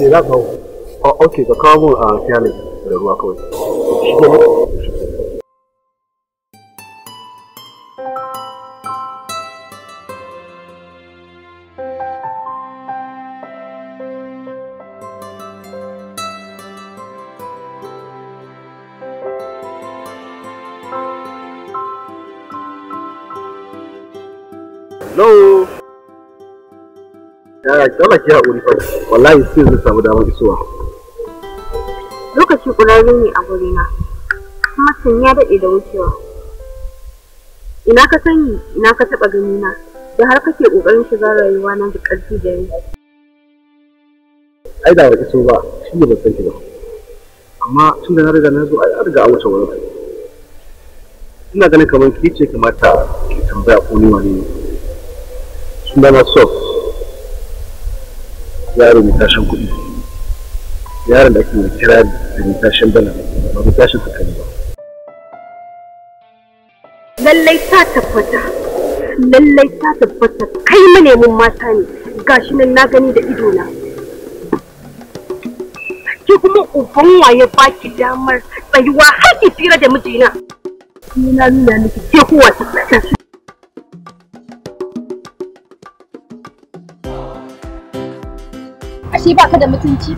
ne za ka hau? Ok, ka kawo mun a fiyanin da ruwa kawai. Hello. Ya kala ki haƙuri fa. Wallahi sai zan samu damar isowa. Lokaci ƙurarre ne a gurina. Kuma sun ya daɗe da wucewa. Ina ka sani, ina ka taɓa ganina, da har kake ƙoƙarin shiga rayuwa na da ƙarfi da rai. Ai da ba iso ba, shi ne ban san ki ba. Amma tun da na riga na zo ai an riga an wuce wurin. Ina ganin kamar ki ce kamata ki tambaya ko ni wani ne. Sunana Sof. Yaro mai tashin kuɗi, yaron da ake mai kira da mai tashin dala, ba mai tashin hankali ba. Lallai ta tabbata kai manemin mata ne, gashi nan na gani da idona. Ki kuma uban waye baki damar tsayuwa har ki tsira da mijina. Ni na nuna miki ke kowa ta tsaka. Ashe baka da mutunci?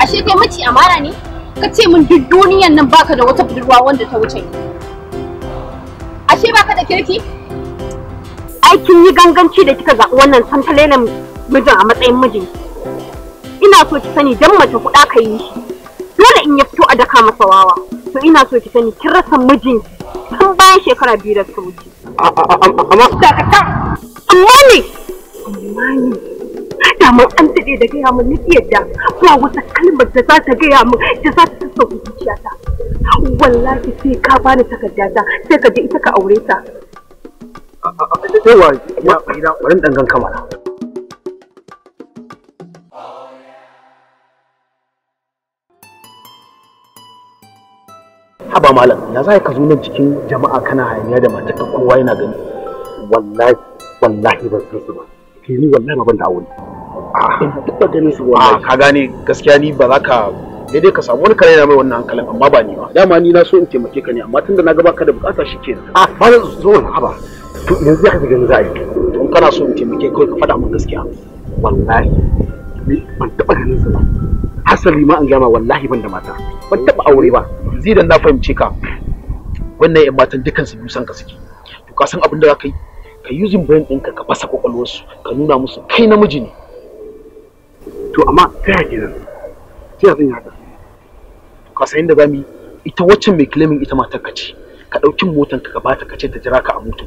Ashe kai mace amara ne? Ka ce min duk duniyan nan baka da wata budurwa wanda ta wuce ni. Ashe baka da kirki? Ai kin yi ganganci da kika zaɓi wannan santalelen mijin a matsayin mijin. Ina so ki sani dan mace kuɗa ka yi shi. Dole in ya fito a daka masa wawa. To ina so ki sani kin rasa mijin tun bayan shekara 2 da suka wuce. Amma dakata. Amma ne. Damar an daɗe da gaya min nufi yadda ba wata kalmar da za ta gaya min da za ta sassauta zuciyata. Wallahi sai ka bani takardata sai ka je ita ka aure ta. Yawa ya gida bari dan gan kamar. Haba malam, ya za ka zo nan cikin jama'a kana hayaniya da matarka kowa yana gani. Wallahi ban san su ba. Ke ni wallahi ban da aure. Duk ganin su wallahi. Ka gane gaskiya ni ba za ka daidai ka samu wani kare na mai wannan hankalin amma ba ni ba. Dama ni na so in taimake ka ne amma tunda na ga baka da bukata shikenan. Ba zan zo na haba. To yanzu ya ka gani za a yi. To kana so in taimake kai ka faɗa min gaskiya. Wallahi ni ban taɓa ganin su ba. Hasali ma an gama wallahi ban da mata. Ban taɓa aure ba. Zidan na fahimce ka. Wannan ƴan matan dukan su biyu san ka suke. To ka san abin da za ka yi. Ka using brain ɗinka ka fasa kwakwalwarsu ka nuna musu kai namiji ne. To amma ta yaya kenan? Ta yaya zan yi haka? Ka san yadda zamu yi ita waccan mai claiming ita matar ka ce ka ɗauki motan ka bata ka ce ta jira ka a moto.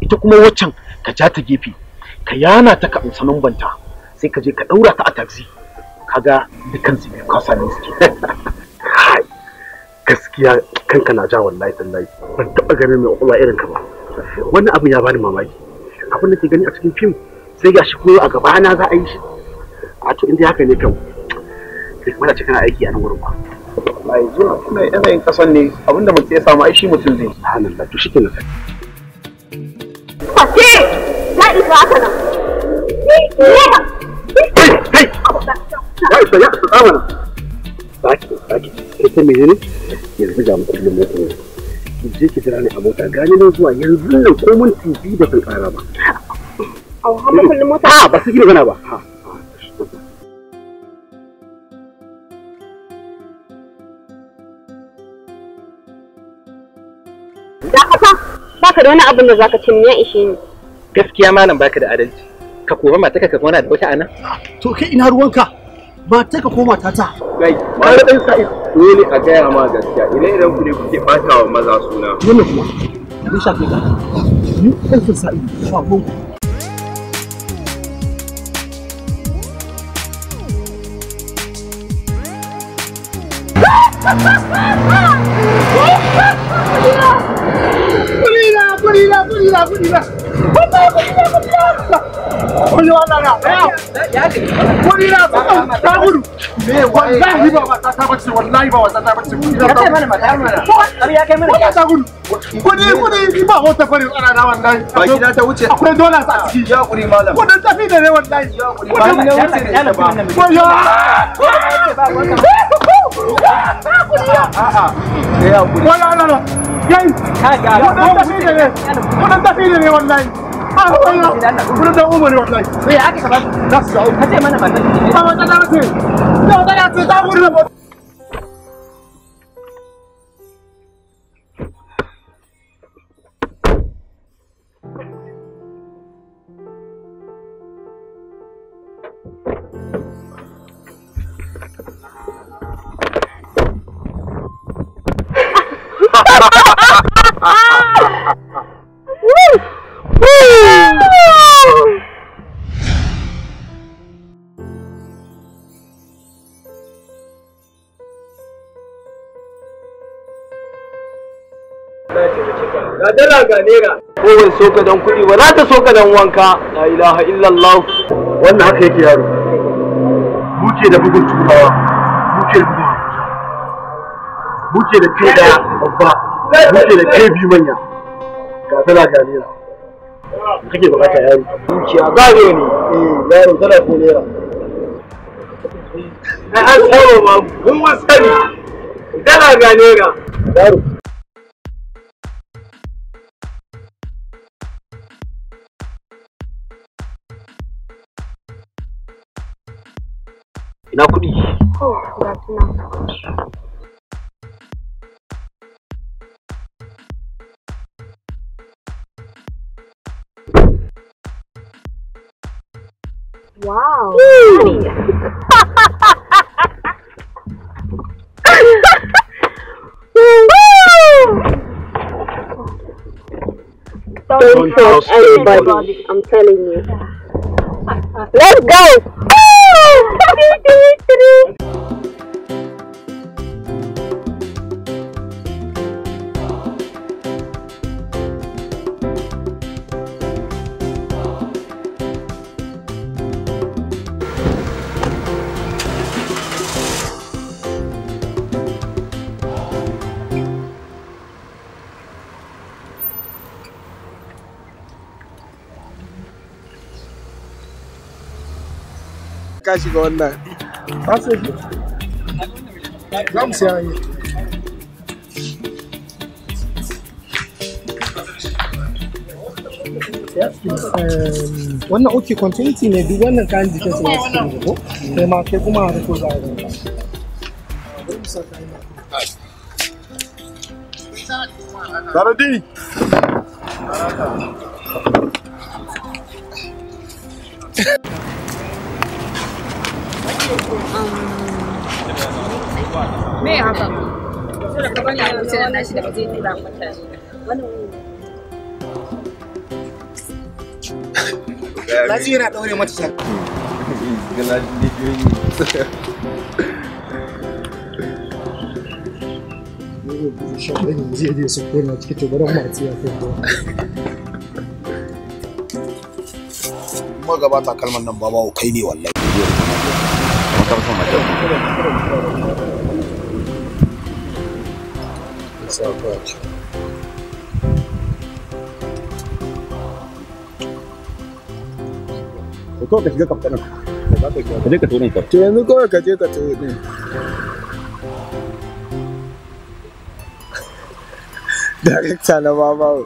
Ita kuma waccan ka ja ta gefe ka yana ta ka amsa numbanta sai ka je ka ɗaura ta a taxi kaga dukkan su biyu ka same su ke. Gaskiya kanka na ja wallahi tallahi ban taɓa ganin mai kwakwalwa irin ka ba. Wannan abin ya bani mamaki. Abin da ke gani a cikin fim sai gashi ko a gaba na za a yi shi. A to inda haka ne kan kai kuma da cikin aiki a nan wurin ba. Ai zuwa kuma yanayin kasan ne abinda mutum ya samu ai shi mutum zai. Subhanallah to shi kenan. Ake! Na isa haka nan. Kai! Ya isa tsamana. Saki. Ita menene? Yanzu ga mutum mutum. Ki je ki jira ni a mota gani nan zuwa yanzu nan ko mun TV da kan kara ba. Au hama kullum mota. A ba su yi magana ba. Dakata, baka da wani abin da zaka ce ya ishe ni. Gaskiya malam baka da adalci. Ka koma mata ka koma da wata anan. To kai ina ruwanka? Mata ka koma tata. Kai, ba da dan sai dole a gaya ma gaskiya. Idan ku ne kuke bata wa maza suna. Wannan kuma ni shafe ka. Ni dan sai ba gon ku. Kulila. Wani wannan na. Kulila ta gudu. Wallahi ba wata ta bace, wallahi ba wata ta bace. Ka ce mana mata mana. Har ya kai mana. Ta gudu. Kudi ba wata fare tsara da wallahi. Ba gida ta wuce. Akwai dola a ciki. Ya kuri malam. Kudin tafi da ne wallahi. Ya kuri malam. Ya wuce da ba. Wayo. A'a. Ya kuri. Wala. Yayi. Kudin tafi da ne wallahi. Kudin da umar wallahi. Sai aka ka ba su. Za su dawo. Ka ce mana mata. Ba wata ta bace. Ta gudu. Ga dala ga nera. Ko bai so ka dan kuɗi ba za ta so ka dan wanka. La ilaha illallah. Wannan haka yake yaro. Muke da bugun turawa. Muke da bugun Abuja. Muke da kai daya babba. Muke da kai biyu manya. Ga dala ga nera. Kake bukata yaro. Dukiya gado ne. Yaro dala ko nera. An saba ma mun sani. Dala ga nera. Yaro. Ina kuɗi? Ga suna. Wow. Don't trust anybody, I'm telling you. Let's go! Ka shiga wannan. Ba sai shi. Za mu siya yi. Wannan oke continuity ne duk wannan kayan jikin su masu cikin ko? Sai ma kai kuma a riko za a yi. Saradi. Me haka? So da ka bani a wuce na shi da ba zai tura mutane. Lazio yana ɗaure mata shak. Zai je su kona cikin tubaran masu ya kai kuma gabata kalmar nan babawo kai ne wallahi ko ka shiga kaftanin ka je ka turin ka to yanzu kawai ka je ka tayi din director na babawo